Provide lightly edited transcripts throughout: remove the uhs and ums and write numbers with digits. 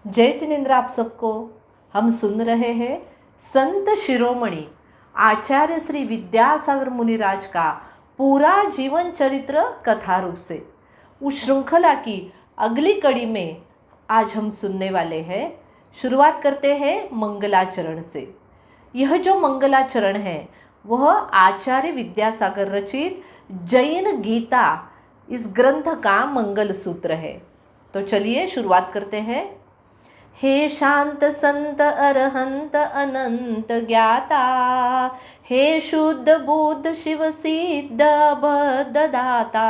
जय जिनेन्द्र आप सबको। हम सुन रहे हैं संत शिरोमणि आचार्य श्री विद्यासागर मुनिराज का पूरा जीवन चरित्र कथा रूप से। उस श्रृंखला की अगली कड़ी में आज हम सुनने वाले हैं। शुरुआत करते हैं मंगलाचरण से। यह जो मंगलाचरण है वह आचार्य विद्यासागर रचित जैन गीता इस ग्रंथ का मंगल सूत्र है। तो चलिए शुरुआत करते हैं। हे शांत संत अरहंत अनंत ज्ञाता, हे शुद्ध बुद्ध शिव सिद्ध बद्धदाता,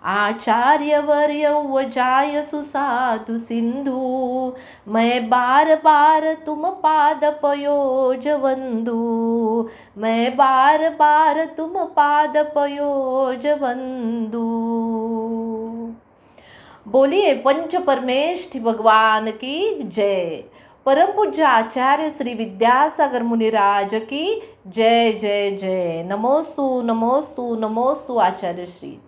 आचार्य वर्य जाय सुसाधु सिंधु, मैं बार बार तुम पाद पयोज वंदु, मैं बार बार तुम पाद पयोज वंदु। बोलिए पंच परमेष्ठ भगवान की जय। परम पूज्य आचार्य श्री विद्यासागर मुनिराज की जय जय जय। नमोस्तु नमोस्तु नमोस्तु आचार्य श्री।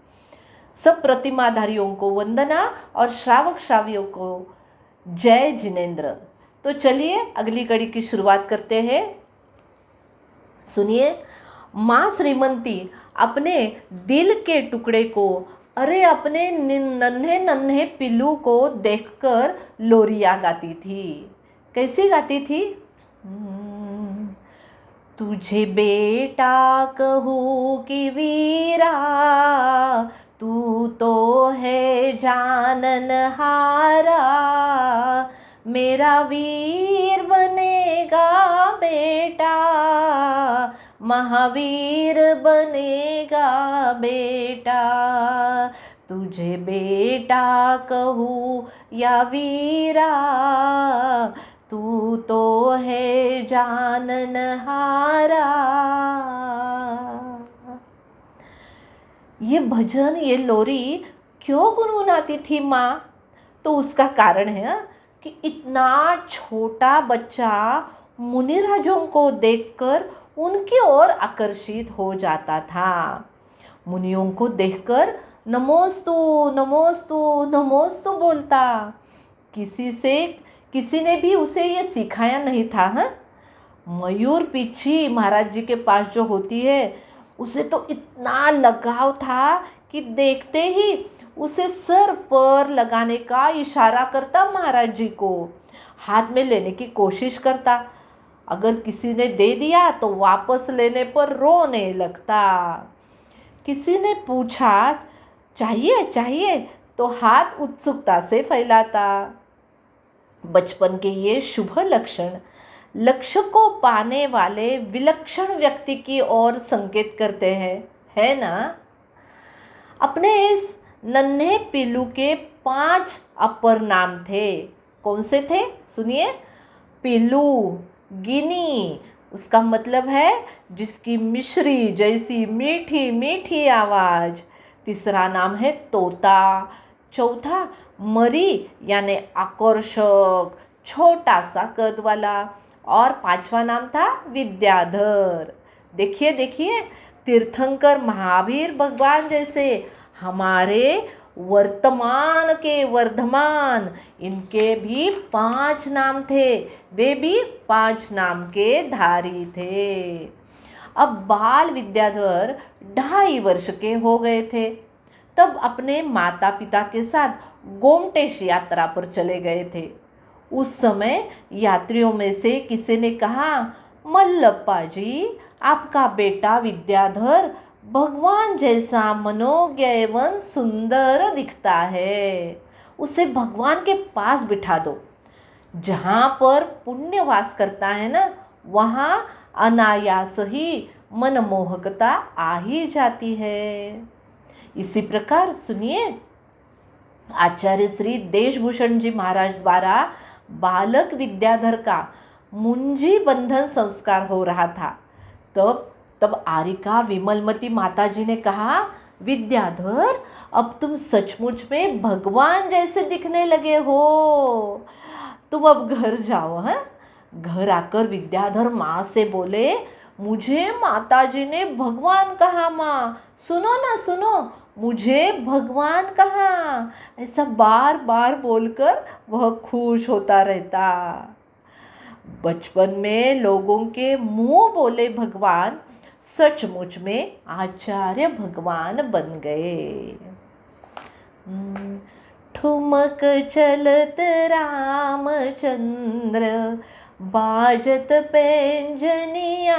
सब प्रतिमाधारियों को वंदना और श्रावक श्रावियों को जय जिनेन्द्र। तो चलिए अगली कड़ी की शुरुआत करते हैं। सुनिए। माँ श्रीमंती अपने दिल के टुकड़े को, अरे अपने नन्हे नन्हे पिल्लू को देखकर लोरियां गाती थी। कैसी गाती थी? तुझे बेटा कहूँ कि वीरा, तू तो है जाननहारा, मेरा वीर बनेगा बेटा, महावीर बनेगा बेटा, तुझे बेटा कहूँ या वीरा, तू तो है जाननहारा। ये भजन, ये लोरी क्यों गुनगुनाती थी माँ? तो उसका कारण है कि इतना छोटा बच्चा मुनिराजों को देखकर उनकी ओर आकर्षित हो जाता था। मुनियों को देखकर नमोस्तु नमोस्तु नमोस्तु बोलता। किसी ने भी उसे ये सिखाया नहीं था। मयूर पीछी महाराज जी के पास जो होती है, उसे तो इतना लगाव था कि देखते ही उसे सर पर लगाने का इशारा करता, महाराज जी को हाथ में लेने की कोशिश करता। अगर किसी ने दे दिया तो वापस लेने पर रोने लगता। किसी ने पूछा चाहिए चाहिए तो हाथ उत्सुकता से फैलाता। बचपन के ये शुभ लक्षण लक्ष्य को पाने वाले विलक्षण व्यक्ति की ओर संकेत करते हैं, है ना? अपने इस नन्हे पिल्लू के 5 अपर नाम थे। कौन से थे? सुनिए। पिल्लू, गिनी, उसका मतलब है जिसकी मिश्री जैसी मीठी मीठी आवाज़। तीसरा नाम है तोता। चौथा मरी यानी आकर्षक, छोटा सा कद वाला। और 5वां नाम था विद्याधर। देखिए देखिए, तीर्थंकर महावीर भगवान जैसे हमारे वर्तमान के वर्धमान, इनके भी 5 नाम थे। वे भी 5 नाम के धारी थे। अब बाल विद्याधर 2.5 वर्ष के हो गए थे। तब अपने माता पिता के साथ गोमटेश यात्रा पर चले गए थे। उस समय यात्रियों में से किसी ने कहा, मल्लप्पा जी, आपका बेटा विद्याधर भगवान जैसा मनोज्ञ एवं सुंदर दिखता है। उसे भगवान के पास बिठा दो। जहाँ पर पुण्य वास करता है ना, वहाँ अनायास ही मनमोहकता आ ही जाती है। इसी प्रकार सुनिए, आचार्य श्री देशभूषण जी महाराज द्वारा बालक विद्याधर का मुंजी बंधन संस्कार हो रहा था। तब आरिका विमलमती माता जी ने कहा, विद्याधर, अब तुम सचमुच में भगवान जैसे दिखने लगे हो। तुम अब घर जाओ। घर आकर विद्याधर माँ से बोले, मुझे माताजी ने भगवान कहा। माँ सुनो ना सुनो, मुझे भगवान कहाँ, ऐसा बार बार बोलकर वह खुश होता रहता। बचपन में लोगों के मुंह बोले भगवान सचमुच में आचार्य भगवान बन गए। ठुमक चलत रामचंद्र, बाजत पैंजनिया।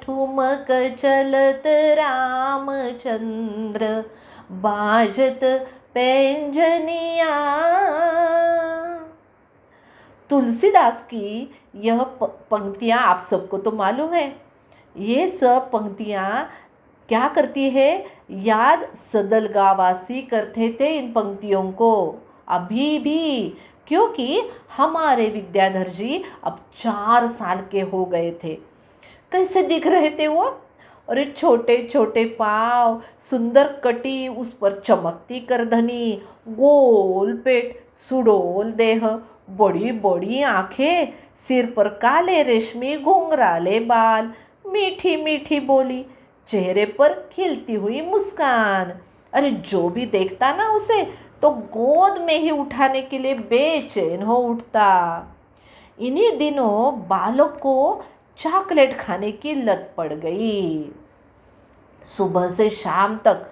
ठुमक चलत रामचंद्र, बाजत पैंजनिया। तुलसीदास की यह पंक्तियाँ आप सबको तो मालूम है। ये सब पंक्तियाँ क्या करती है, याद सदलगावासी करते थे इन पंक्तियों को अभी भी, क्योंकि हमारे विद्याधर जी अब 4 साल के हो गए थे। कैसे दिख रहे थे वो, और छोटे छोटे पाँव, सुंदर कटी, उस पर चमकती करधनी, गोल पेट, सुडोल देह, बड़ी बड़ी आंखें, सिर पर काले रेशमी घुंघराले बाल, मीठी मीठी बोली, चेहरे पर खिलती हुई मुस्कान। अरे जो भी देखता ना उसे तो गोद में ही उठाने के लिए बेचैन हो उठता। इन्हीं दिनों बालक को चॉकलेट खाने की लत पड़ गई। सुबह से शाम तक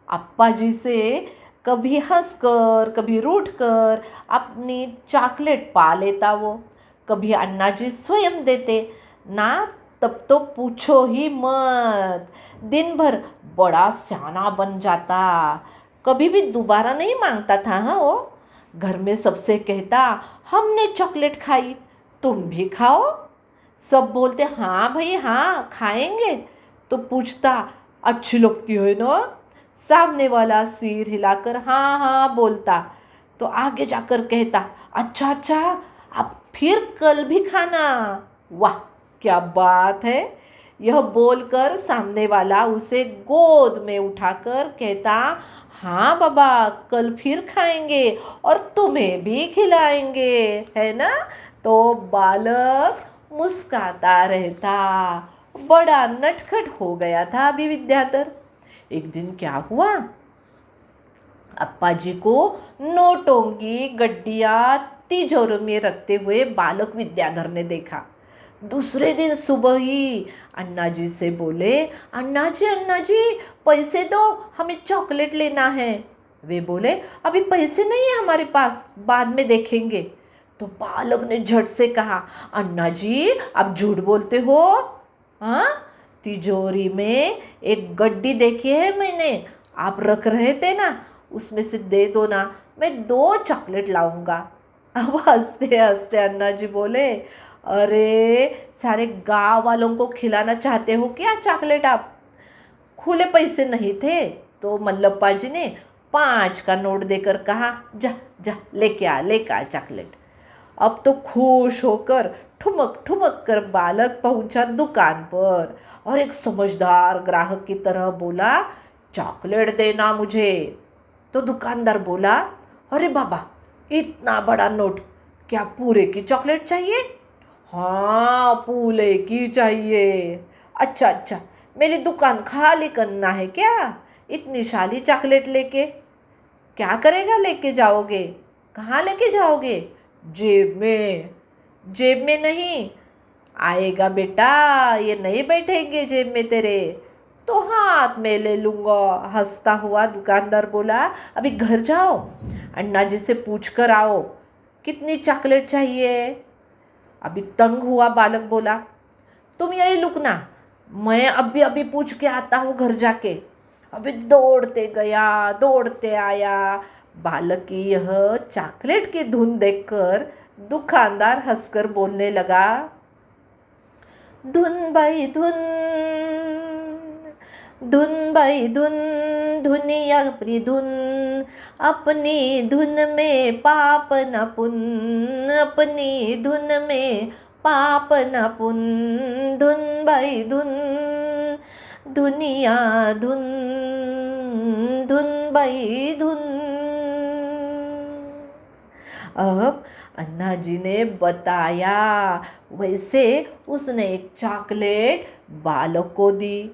अप्पा जी से कभी हंसकर कभी रूठकर अपनी चॉकलेट पा लेता वो। कभी अन्ना जी स्वयं देते ना, तब तो पूछो ही मत, दिन भर बड़ा सियाना बन जाता। कभी भी दोबारा नहीं मांगता था। हाँ, वो घर में सबसे कहता हमने चॉकलेट खाई, तुम भी खाओ। सब बोलते हाँ भाई हाँ खाएंगे। तो पूछता अच्छी लगती है ना। सामने वाला सिर हिलाकर हाँ हाँ बोलता। तो आगे जाकर कहता अच्छा अच्छा, अब फिर कल भी खाना। वाह क्या बात है। यह बोलकर सामने वाला उसे गोद में उठाकर कहता हाँ बाबा कल फिर खाएंगे और तुम्हें भी खिलाएंगे, है ना। तो बालक मुस्काता रहता। बड़ा नटखट हो गया था अभी विद्याधर। एक दिन क्या हुआ, अप्पा जी को नोटों की गड्डियाँ तिजोरी में रखते हुए बालक विद्याधर ने देखा। दूसरे दिन सुबह ही अन्ना जी से बोले अन्ना जी पैसे दो, हमें चॉकलेट लेना है। वे बोले अभी पैसे नहीं है हमारे पास, बाद में देखेंगे। तो बालक ने झट से कहा अन्ना जी आप झूठ बोलते हो। हाँ, तिजोरी में एक गड्डी देखी है मैंने, आप रख रहे थे ना, उसमें से दे दो ना, मैं 2 चॉकलेट लाऊंगा। अब हंसते हंसते अन्ना जी बोले अरे सारे गांव वालों को खिलाना चाहते हो क्या चॉकलेट आप। खुले पैसे नहीं थे तो मल्लप्पा जी ने 5 का नोट देकर कहा जा जा लेके आ चॉकलेट। अब तो खुश होकर ठुमक ठुमक कर बालक पहुंचा दुकान पर और एक समझदार ग्राहक की तरह बोला चॉकलेट देना मुझे। तो दुकानदार बोला अरे बाबा इतना बड़ा नोट, क्या पूरे की चॉकलेट चाहिए। हाँ पूरे की चाहिए। अच्छा अच्छा, मेरी दुकान खाली करना है क्या, इतनी सारी चॉकलेट लेके। क्या करेगा लेके जाओगे, कहाँ लेके जाओगे। जेब में। जेब में नहीं आएगा बेटा, ये नहीं बैठेंगे जेब में तेरे, तो हाथ में ले लूँगा। हंसता हुआ दुकानदार बोला अभी घर जाओ, अन्ना जी से पूछ कर आओ कितनी चॉकलेट चाहिए। अभी तंग हुआ बालक बोला तुम यही रुकना, मैं अभी अभी पूछ के आता हूँ घर जाके। अभी दौड़ते गया दौड़ते आया। बालक की यह चॉकलेट की धुन देखकर दुकानदार हंसकर बोलने लगा धुन बाई धुन, धुन बाई धुन, धुनिया अपनी धुन, अपनी धुन में पाप न पुन, अपनी धुन में पाप न पुन, धुन बाई धुन, धुनिया धुन, धुन बाई धुन। अब अन्ना जी ने बताया, वैसे उसने एक चॉकलेट बालक को दी।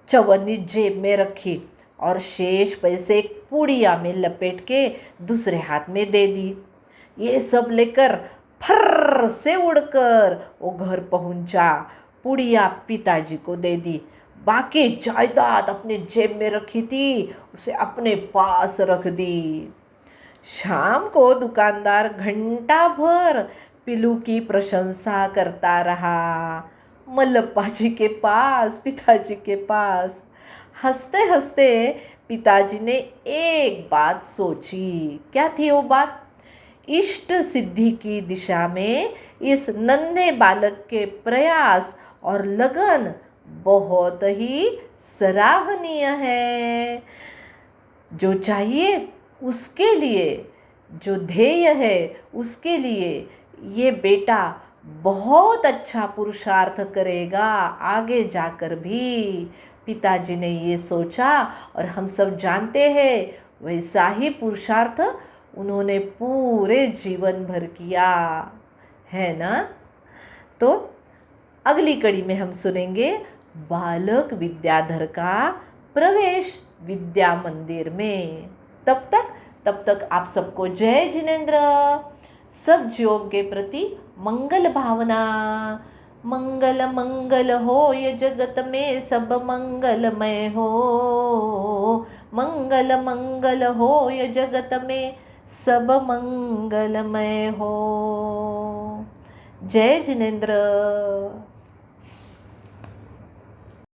चवन्नी जेब में रखी और शेष पैसे एक पुड़िया में लपेट के दूसरे हाथ में दे दी। ये सब लेकर फर्र से उड़कर वो घर पहुंचा। पुड़िया पिताजी को दे दी। बाकी जायदाद अपने जेब में रखी थी, उसे अपने पास रख दी। शाम को दुकानदार घंटा भर पिल्लू की प्रशंसा करता रहा। मल्लप्पा जी के पास, पिताजी के पास। हंसते हंसते पिताजी ने एक बात सोची। क्या थी वो बात? इष्ट सिद्धि की दिशा में इस नन्हे बालक के प्रयास और लगन बहुत ही सराहनीय है। जो चाहिए उसके लिए, जो ध्येय है उसके लिए ये बेटा बहुत अच्छा पुरुषार्थ करेगा आगे जाकर भी। पिताजी ने ये सोचा और हम सब जानते हैं वैसा ही पुरुषार्थ उन्होंने पूरे जीवन भर किया है ना। तो अगली कड़ी में हम सुनेंगे बालक विद्याधर का प्रवेश विद्या मंदिर में। तब तक आप सबको जय जिनेंद्र। सब जीवों के प्रति मंगल भावना। मंगल मंगल हो ये जगत में सब मंगलमय हो। मंगल मंगल हो ये जगत में सब मंगलमय हो। जय जिनेंद्र।